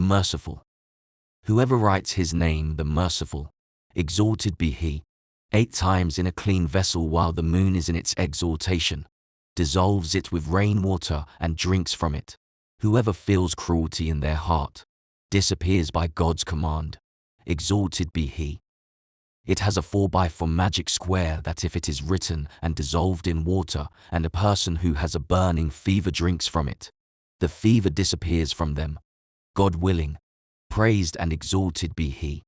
Merciful. Whoever writes his name, the Merciful, exalted be he, 8 times in a clean vessel while the moon is in its exaltation, dissolves it with rainwater and drinks from it. Whoever feels cruelty in their heart, disappears by God's command, exalted be he. It has a 4x4 magic square that if it is written and dissolved in water, and a person who has a burning fever drinks from it, the fever disappears from them, God willing. Praised and exalted be he.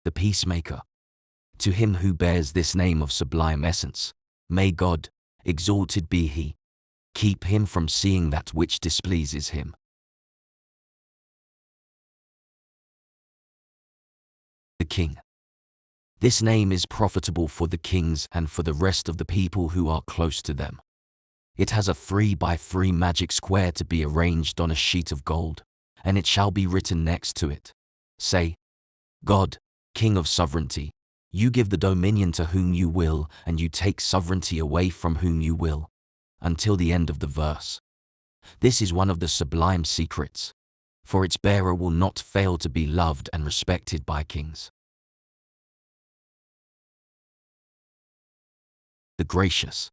The Peacemaker. To him who bears this name of sublime essence, may God, exalted be he, keep him from seeing that which displeases him. The King. This name is profitable for the kings and for the rest of the people who are close to them. It has a 3x3 magic square to be arranged on a sheet of gold, and it shall be written next to it. Say, God, King of sovereignty, you give the dominion to whom you will, and you take sovereignty away from whom you will, until the end of the verse. This is one of the sublime secrets, for its bearer will not fail to be loved and respected by kings. The Gracious.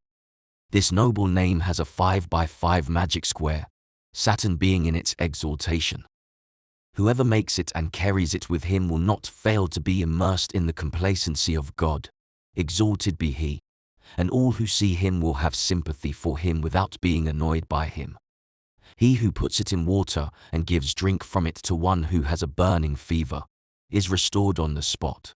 This noble name has a 5x5 magic square, Saturn being in its exaltation. Whoever makes it and carries it with him will not fail to be immersed in the complacency of God, exalted be he, and all who see him will have sympathy for him without being annoyed by him. He who puts it in water and gives drink from it to one who has a burning fever is restored on the spot.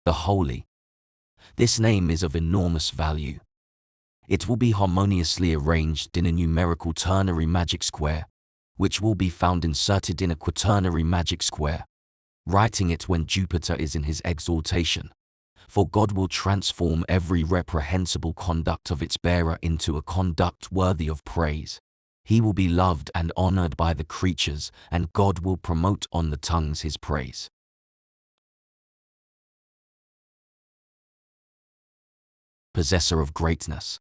The Holy. This name is of enormous value. It will be harmoniously arranged in a numerical ternary magic square, which will be found inserted in a quaternary magic square, writing it when Jupiter is in his exaltation. For God will transform every reprehensible conduct of its bearer into a conduct worthy of praise. He will be loved and honored by the creatures, and God will promote on the tongues his praise. Possessor of greatness.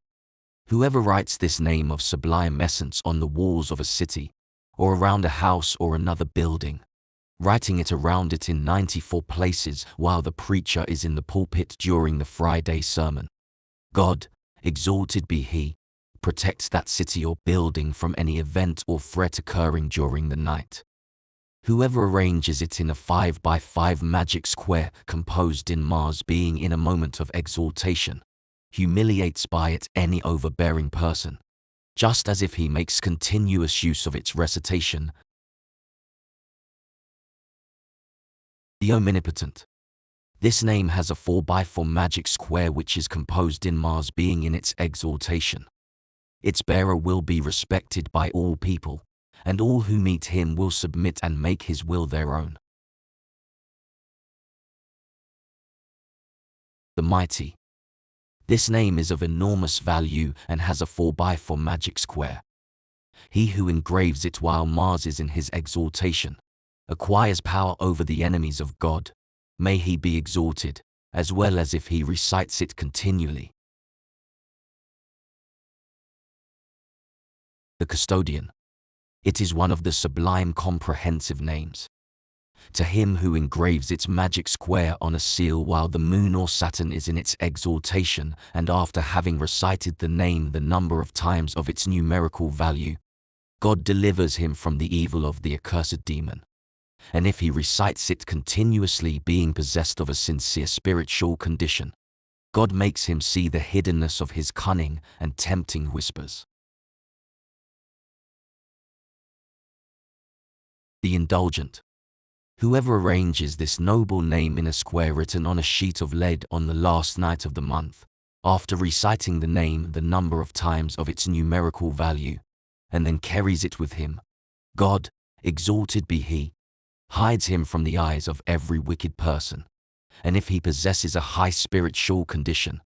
Whoever writes this name of sublime essence on the walls of a city, or around a house or another building, writing it around it in 94 places while the preacher is in the pulpit during the Friday sermon, God, exalted be he, protects that city or building from any event or threat occurring during the night. Whoever arranges it in a 5x5 magic square composed in Mars being in a moment of exaltation, humiliates by it any overbearing person, just as if he makes continuous use of its recitation. The Omnipotent. This name has a 4x4 magic square which is composed in Mars being in its exaltation. Its bearer will be respected by all people, and all who meet him will submit and make his will their own. The Mighty. This name is of enormous value and has a 4x4 magic square. He who engraves it while Mars is in his exaltation acquires power over the enemies of God. May he be exalted, as well as if he recites it continually. The Custodian. It is one of the sublime comprehensive names. To him who engraves its magic square on a seal while the moon or Saturn is in its exaltation, and after having recited the name the number of times of its numerical value, God delivers him from the evil of the accursed demon. And if he recites it continuously being possessed of a sincere spiritual condition, God makes him see the hiddenness of his cunning and tempting whispers. The Indulgent. Whoever arranges this noble name in a square written on a sheet of lead on the last night of the month, after reciting the name the number of times of its numerical value, and then carries it with him, God, exalted be he, hides him from the eyes of every wicked person, and if he possesses a high spiritual condition,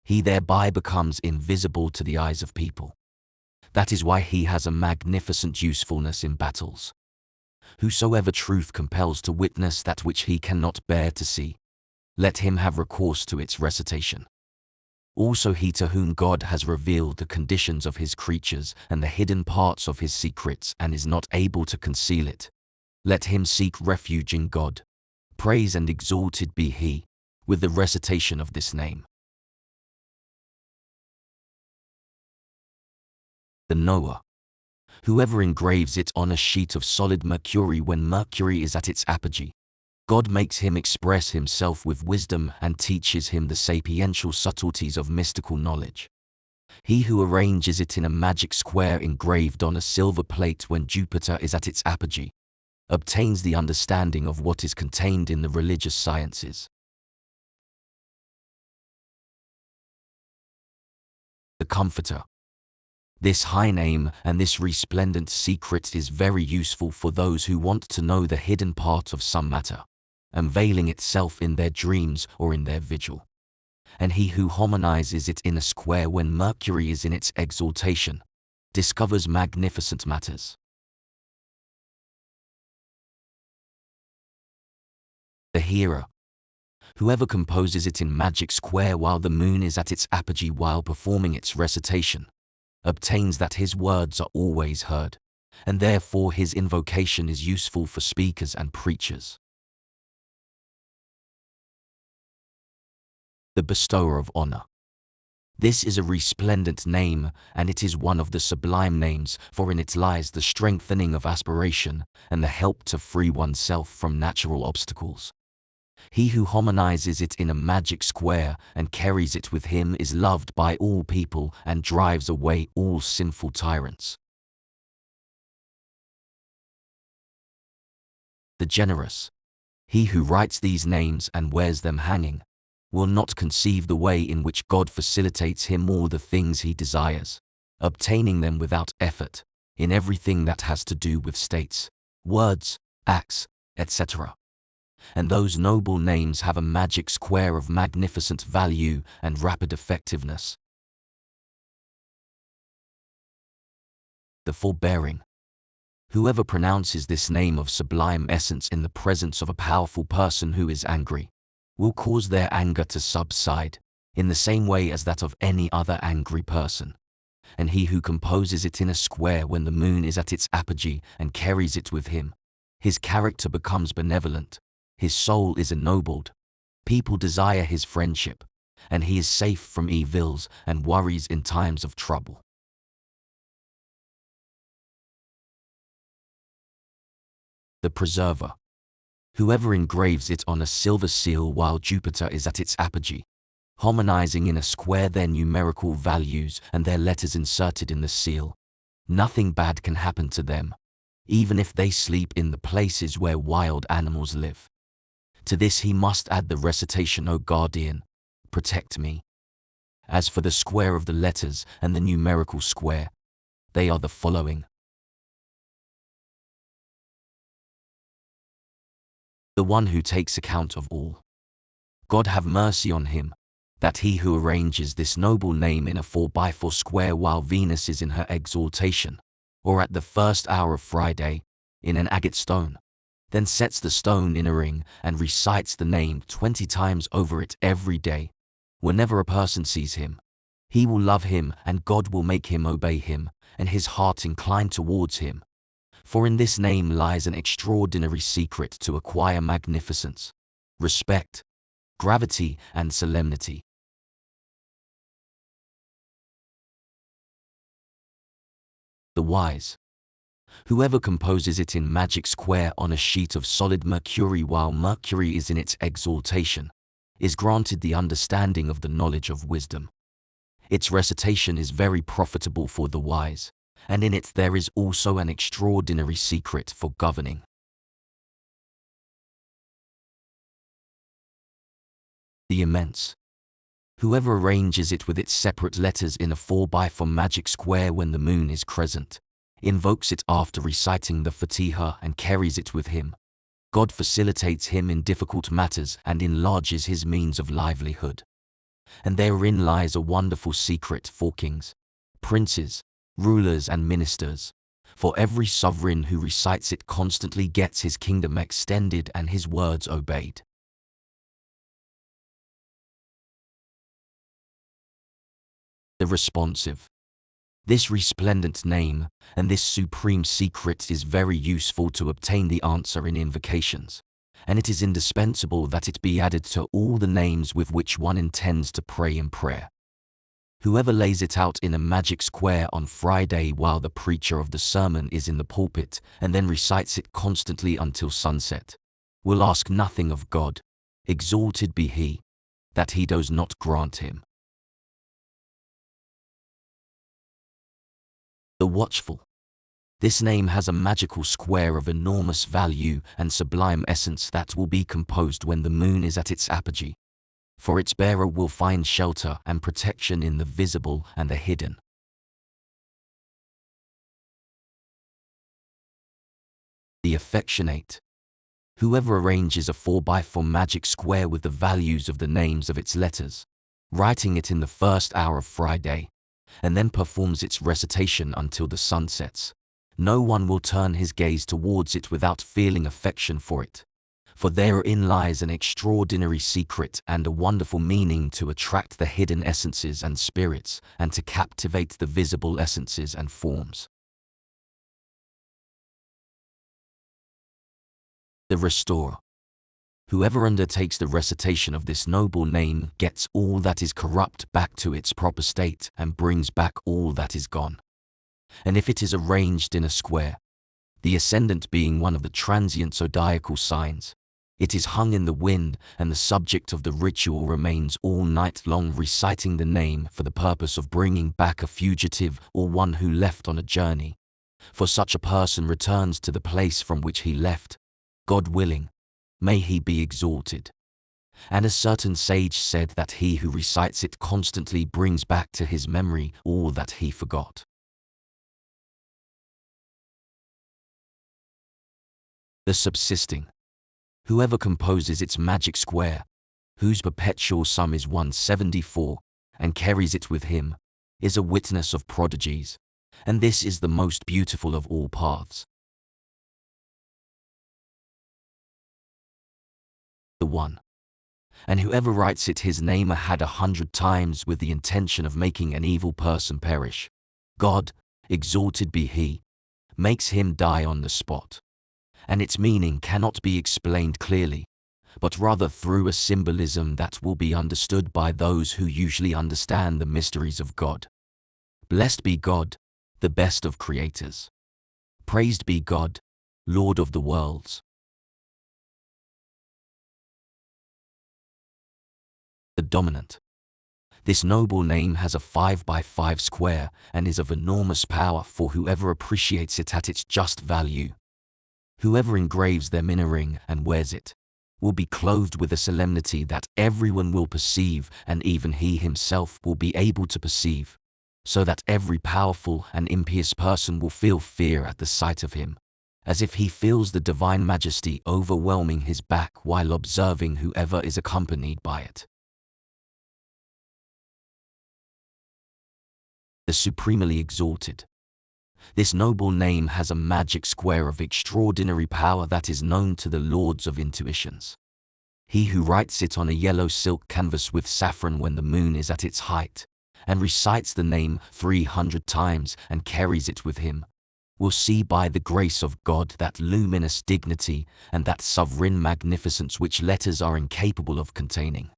he thereby becomes invisible to the eyes of people. That is why he has a magnificent usefulness in battles. Whosoever truth compels to witness that which he cannot bear to see, let him have recourse to its recitation. Also he to whom God has revealed the conditions of his creatures and the hidden parts of his secrets and is not able to conceal it. Let him seek refuge in God. Praise and exalted be he, with the recitation of this name. The knower. Whoever engraves it on a sheet of solid mercury when mercury is at its apogee, God makes him express himself with wisdom and teaches him the sapiential subtleties of mystical knowledge. He who arranges it in a magic square engraved on a silver plate when Jupiter is at its apogee, obtains the understanding of what is contained in the religious sciences. The Comforter. This high name and this resplendent secret is very useful for those who want to know the hidden part of some matter, unveiling itself in their dreams or in their vigil. And he who harmonizes it in a square when Mercury is in its exaltation, discovers magnificent matters. The Hearer. Whoever composes it in magic square while the moon is at its apogee while performing its recitation, obtains that his words are always heard, and therefore his invocation is useful for speakers and preachers. The Bestower of Honor. This is a resplendent name, and it is one of the sublime names, for in it lies the strengthening of aspiration and the help to free oneself from natural obstacles. He who harmonizes it in a magic square and carries it with him is loved by all people and drives away all sinful tyrants. The Generous. He who writes these names and wears them hanging will not conceive the way in which God facilitates him all the things he desires, obtaining them without effort, in everything that has to do with states, words, acts, etc. And those noble names have a magic square of magnificent value and rapid effectiveness. The Forebearing. Whoever pronounces this name of sublime essence in the presence of a powerful person who is angry, will cause their anger to subside, in the same way as that of any other angry person. And he who composes it in a square when the moon is at its apogee and carries it with him, his character becomes benevolent, his soul is ennobled, people desire his friendship, and he is safe from evils and worries in times of trouble. The Preserver. Whoever engraves it on a silver seal while Jupiter is at its apogee, harmonizing in a square their numerical values and their letters inserted in the seal, nothing bad can happen to them, even if they sleep in the places where wild animals live. To this he must add the recitation, O Guardian, protect me. As for the square of the letters and the numerical square, they are the following. The one who takes account of all. God have mercy on him, that he who arranges this noble name in a 4x4 square while Venus is in her exaltation, or at the first hour of Friday, in an agate stone, then sets the stone in a ring and recites the name 20 times over it every day. Whenever a person sees him, he will love him and God will make him obey him, and his heart incline towards him. For in this name lies an extraordinary secret to acquire magnificence, respect, gravity, and solemnity. The Wise. Whoever composes it in magic square on a sheet of solid mercury while Mercury is in its exaltation, is granted the understanding of the knowledge of wisdom. Its recitation is very profitable for the wise, and in it there is also an extraordinary secret for governing. The Immense. Whoever arranges it with its separate letters in a 4x4 magic square when the moon is crescent, invokes it after reciting the Fatiha and carries it with him, God facilitates him in difficult matters and enlarges his means of livelihood. And therein lies a wonderful secret for kings, princes, rulers and ministers, for every sovereign who recites it constantly gets his kingdom extended and his words obeyed. The responsive. This resplendent name and this supreme secret is very useful to obtain the answer in invocations, and it is indispensable that it be added to all the names with which one intends to pray in prayer. Whoever lays it out in a magic square on Friday while the preacher of the sermon is in the pulpit and then recites it constantly until sunset, will ask nothing of God, exalted be He, that He does not grant him. The watchful. This name has a magical square of enormous value and sublime essence that will be composed when the moon is at its apogee, for its bearer will find shelter and protection in the visible and the hidden. The affectionate. Whoever arranges a 4x4 magic square with the values of the names of its letters, writing it in the first hour of Friday, and then performs its recitation until the sun sets, no one will turn his gaze towards it without feeling affection for it, for therein lies an extraordinary secret and a wonderful meaning to attract the hidden essences and spirits and to captivate the visible essences and forms. The restorer. Whoever undertakes the recitation of this noble name gets all that is corrupt back to its proper state and brings back all that is gone. And if it is arranged in a square, the ascendant being one of the transient zodiacal signs, it is hung in the wind and the subject of the ritual remains all night long reciting the name for the purpose of bringing back a fugitive or one who left on a journey. For such a person returns to the place from which he left, God willing, may he be exalted. And a certain sage said that he who recites it constantly brings back to his memory all that he forgot. The subsisting. Whoever composes its magic square, whose perpetual sum is 174, and carries it with him, is a witness of prodigies, and this is the most beautiful of all paths. The one. And whoever writes it his name 100 times with the intention of making an evil person perish, God, exalted be He, makes him die on the spot. And its meaning cannot be explained clearly, but rather through a symbolism that will be understood by those who usually understand the mysteries of God. Blessed be God, the best of creators. Praised be God, Lord of the worlds. The dominant. This noble name has a 5x5 square and is of enormous power for whoever appreciates it at its just value. Whoever engraves their mina ring and wears it will be clothed with a solemnity that everyone will perceive and even he himself will be able to perceive, so that every powerful and impious person will feel fear at the sight of him, as if he feels the divine majesty overwhelming his back while observing whoever is accompanied by it. The supremely exalted. This noble name has a magic square of extraordinary power that is known to the lords of intuitions. He who writes it on a yellow silk canvas with saffron when the moon is at its height, and recites the name 300 times and carries it with him, will see by the grace of God that luminous dignity and that sovereign magnificence which letters are incapable of containing.